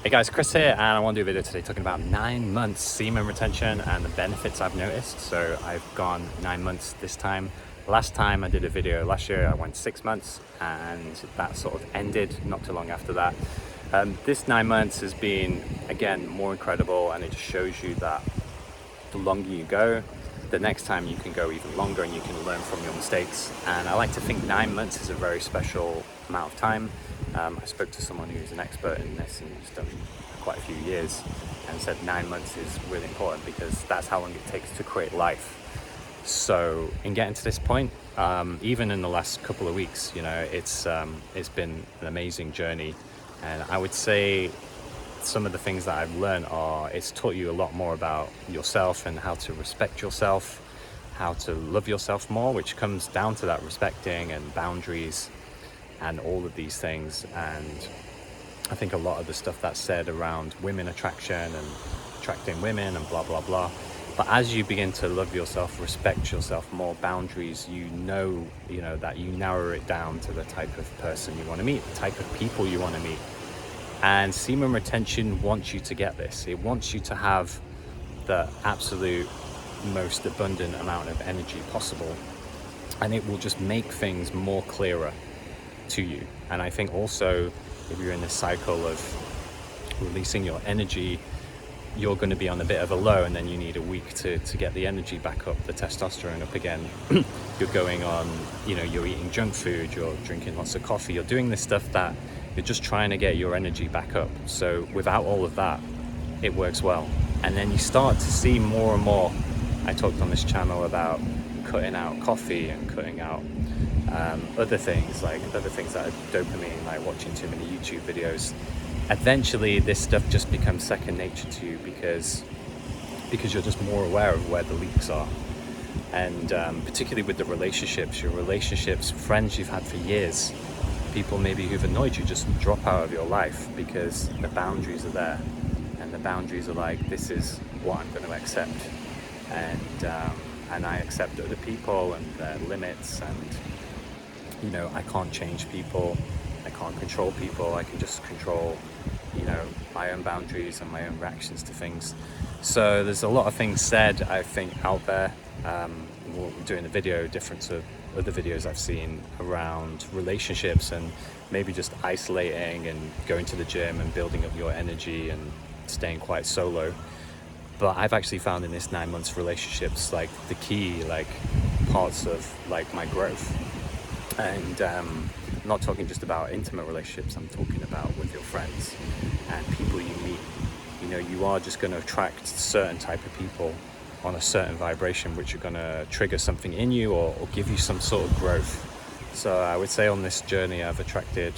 Hey guys, Chris here, and I want to do a video today talking about 9 months semen retention and the benefits I've noticed. So I've gone 9 months this time. Last time I did a video last year, I went 6 months, and that sort of ended not too long after that. This 9 months has been, again, more incredible, and it just shows you that the longer you go, the next time you can go even longer and you can learn from your mistakes. And I like to think 9 months is a very special amount of time. I spoke to someone who's an expert in this and who's done quite a few years, and said 9 months is really important because that's how long it takes to create life. So in getting to this point, even in the last couple of weeks, you know, it's been an amazing journey. And I would say some of the things that I've learned are, it's taught you a lot more about yourself and how to respect yourself, how to love yourself more, which comes down to that respecting and boundaries and all of these things. And I think a lot of the stuff that's said around women attraction and attracting women and blah, blah, blah. But as you begin to love yourself, respect yourself more, boundaries, you know that you narrow it down to the type of person you want to meet, the type of people you want to meet. And semen retention wants you to get this. It wants you to have the absolute most abundant amount of energy possible. And it will just make things more clearer to you. And I think also, if you're in this cycle of releasing your energy, you're going to be on a bit of a low, and then you need a week to get the energy back up, the testosterone up again. You're going on, you're eating junk food, you're drinking lots of coffee, you're doing this stuff that you're just trying to get your energy back up. So without all of that, it works well. And then you start to see more and more. I talked on this channel about cutting out coffee and cutting out other things that are dopamine, like watching too many YouTube videos. Eventually this stuff just becomes second nature to you because you're just more aware of where the leaks are. And particularly with your relationships, friends you've had for years, people maybe who've annoyed you, just drop out of your life because the boundaries are there. And the boundaries are like, this is what I'm going to accept. And I accept other people and their limits, and I can't change people, I can't control people, I can just control my own boundaries and my own reactions to things. So there's a lot of things said, I think, out there. We're doing a video different to other videos I've seen around relationships and maybe just isolating and going to the gym and building up your energy and staying quite solo. But I've actually found in this 9 months relationships, like the key parts of my growth. And I'm not talking just about intimate relationships, I'm talking about with your friends and people you meet. You are just going to attract certain type of people on a certain vibration, which are going to trigger something in you or give you some sort of growth. So I would say on this journey I've attracted,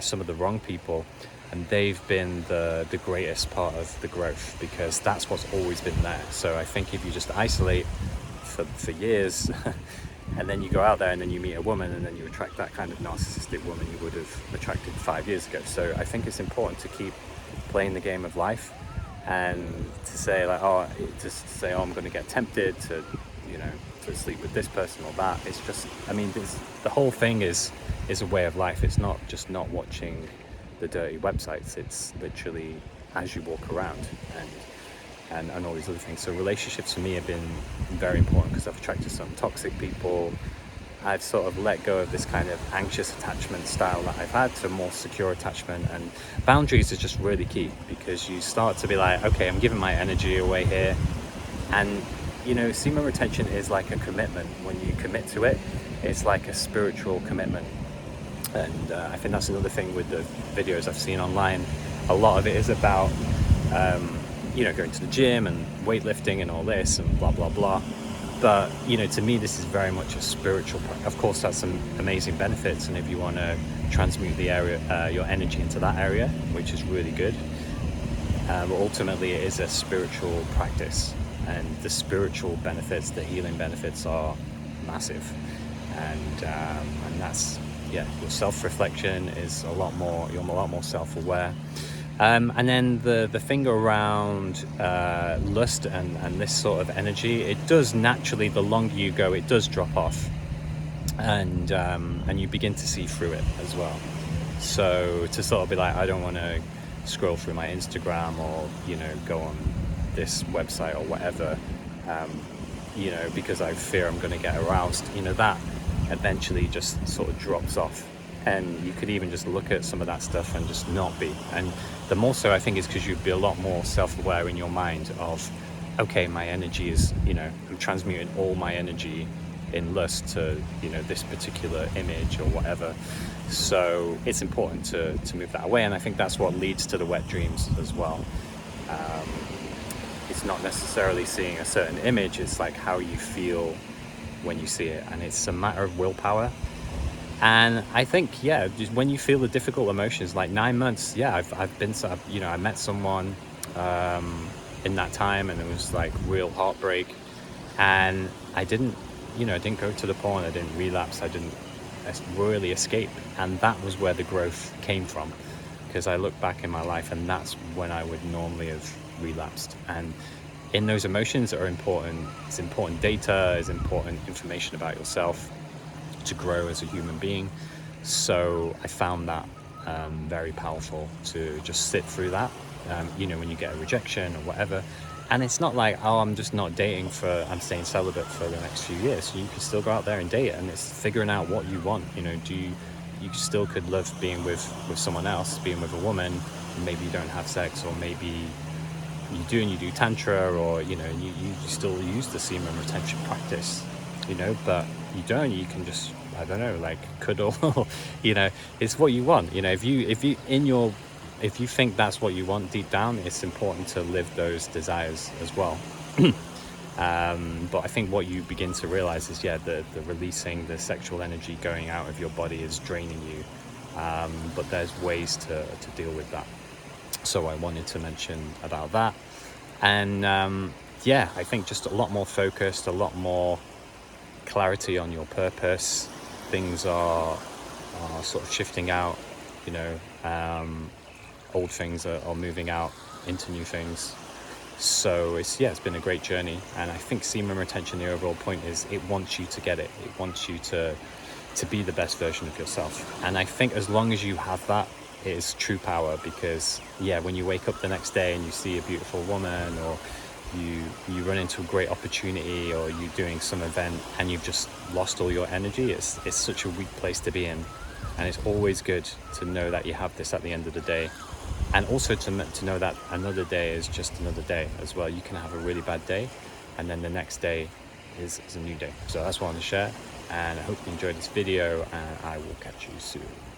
some of the wrong people, and they've been the greatest part of the growth, because that's what's always been there. So I think if you just isolate for years and then you go out there and then you meet a woman and then you attract that kind of narcissistic woman you would have attracted 5 years ago. So I think it's important to keep playing the game of life, and to say I'm going to get tempted to sleep with this person or that. It's just, the whole thing is a way of life. It's not just not watching the dirty websites, it's literally as you walk around and all these other things. So relationships for me have been very important because I've attracted some toxic people. I've sort of let go of this kind of anxious attachment style that I've had to more secure attachment, and boundaries is just really key, because you start to be like, okay, I'm giving my energy away here. And semen retention is like a commitment. When you commit to it, it's like a spiritual commitment. And I think that's another thing with the videos I've seen online. A lot of it is about going to the gym and weightlifting and all this and blah blah blah. But to me, this is very much a spiritual practice. Of course, that's some amazing benefits, and if you want to transmute the area, your energy into that area, which is really good. But ultimately, it is a spiritual practice, and the spiritual benefits, the healing benefits, are massive. And that's your self-reflection is a lot more. You're a lot more self-aware. And then the thing around lust and this sort of energy, it does naturally, the longer you go, it does drop off, and you begin to see through it as well. So to sort of be like, I don't want to scroll through my Instagram or, you know, go on this website or whatever, you know, because I fear I'm going to get aroused, you know, that eventually just sort of drops off. And you could even just look at some of that stuff and just not be. And the more so, I think, is because you'd be a lot more self-aware in your mind of, okay, my energy is, you know, I'm transmuting all my energy in lust to, you know, this particular image or whatever. So it's important to move that away. And I think that's what leads to the wet dreams as well. It's not necessarily seeing a certain image, it's like how you feel when you see it. And it's a matter of willpower. And I think, yeah, just when you feel the difficult emotions, like 9 months, yeah, I've been, you know, I met someone in that time, and it was like real heartbreak. And I didn't, you know, I didn't go to the porn, I didn't relapse, I didn't really escape. And that was where the growth came from, because I look back in my life and that's when I would normally have relapsed. And in those emotions that are important, it's important data, it's important information about yourself to grow as a human being. So I found that very powerful to just sit through that, you know, when you get a rejection or whatever. And it's not like, oh, I'm just not dating I'm staying celibate for the next few years. So you can still go out there and date, and it's figuring out what you want. You know, you still could love being with someone else, being with a woman, and maybe you don't have sex, or maybe you do and you do tantra, or, you know, you still use the semen retention practice, you know, but you don't, you can just, I don't know, like cuddle, you know, it's what you want. You know, if you think that's what you want deep down, it's important to live those desires as well. But I think what you begin to realize is, yeah, the releasing the sexual energy going out of your body is draining you. But there's ways to deal with that. So I wanted to mention about that. And yeah, I think just a lot more focused, a lot more clarity on your purpose. Things are sort of shifting out, you know, old things are moving out into new things. So it's been a great journey. And I think semen retention, the overall point is it wants you to get it. It wants you to be the best version of yourself. And I think as long as you have that, it is true power. Because when you wake up the next day and you see a beautiful woman, or you run into a great opportunity, or you're doing some event and you've just lost all your energy, it's such a weak place to be in. And it's always good to know that you have this at the end of the day. And also to know that another day is just another day as well. You can have a really bad day, and then the next day is a new day. So that's what I want to share. And I hope you enjoyed this video, and I will catch you soon.